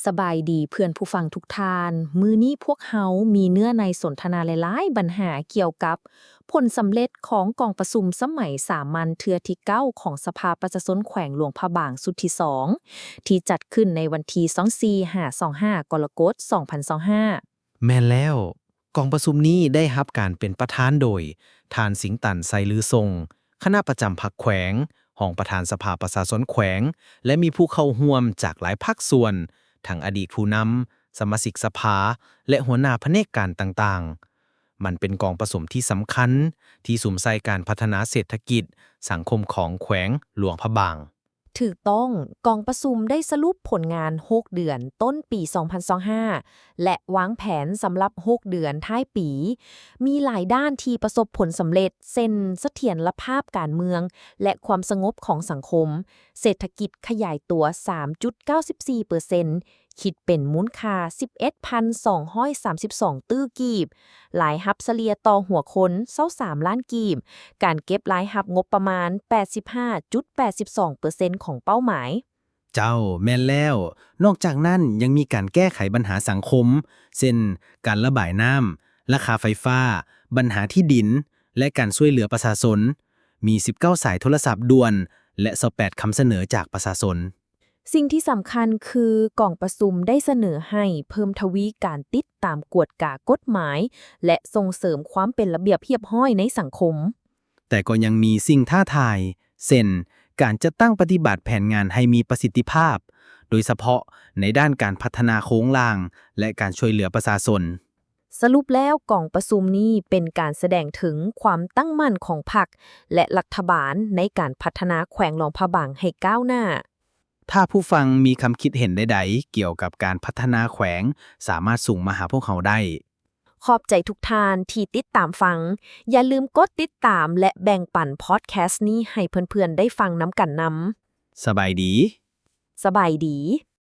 สบายดีเพื่อนผู้ฟังทุกท่านมื้อนี้พวกเฮามีเนื้อในสนทนาหลายๆปัญหาเกี่ยวกับผลสำเร็จของกองประชุมสมัยสามัญเทื่อที่9ของสภาประชาชนแขวงหลวงพระบางสุดที่2ที่จัดขึ้นในวันที่24-25กรกฎาคม2025แม่นแล้วกองประชุมนี้ได้รับการเป็นประธานโดยท่านสิงตันไซลือทรงคณะประจำพรรคแขวงห้องประธานสภาประชาชนแขวงและมีผู้เข้าร่วมจากหลายภาคส่วนทั้งอดีตผู้นำสมาชิกสภาและหัวหน้าแผนกการต่างๆมันเป็นกองประชุมที่สำคัญที่สุมใส่การพัฒนาเศรษฐกิจสังคมของแขวงหลวงพระบางถูกต้องกองประชุมได้สรุปผลงาน6เดือนต้นปี2025และวางแผนสำหรับ6เดือนท้ายปี มีหลายด้านที่ประสบผลสำเร็จเช่นเสถียรภาพการเมือง และความสงบของสังคม เศรษฐกิจขยายตัว 3.94%คิดเป็นมูลค่า 11,232 ตื้อกีบรายรับเฉลี่ยต่อหัวคน23ล้านกีบการเก็บรายรับงบประมาณ 85.82% ของเป้าหมาย เจ้าแม่นแล้ว นอกจากนั้นยังมีการแก้ไขปัญหาสังคมเช่นการระบายน้ำราคาไฟฟ้า ปัญหาที่ดิน และการช่วยเหลือประชาชน มี19สายโทรศัพท์ด่วน และ28คำเสนอจากประชาชน สิ่งที่สำคัญคือกองประชุมได้เสนอให้เพิ่มทวีการติดตามกวดกากฎหมาย และส่งเสริมความเป็นระเบียบเรียบร้อยในสังคม แต่ก็ยังมีสิ่งท้าทายเช่นการจะตั้งปฏิบัติแผนงานให้มีประสิทธิภาพ โดยเฉพาะในด้านการพัฒนาโครงล่าง และการช่วยเหลือประชาชน สรุปแล้วกองประชุมนี้เป็นการแสดงถึงความตั้งมั่นของพรรคและรัฐบาลในการพัฒนาแขวงหลวงพระบางให้ก้าวหน้า ถ้าผู้ฟังมีคำคิดเห็นใดๆเกี่ยวกับการพัฒนาแขวงสามารถส่งมาหาพวกเขาได้ ขอบใจทุกท่านที่ติดตามฟัง อย่าลืมกดติดตามและแบ่งปันพอดแคสต์นี้ให้เพื่อนๆได้ฟังน้ำกันนสบายดีำสบายดี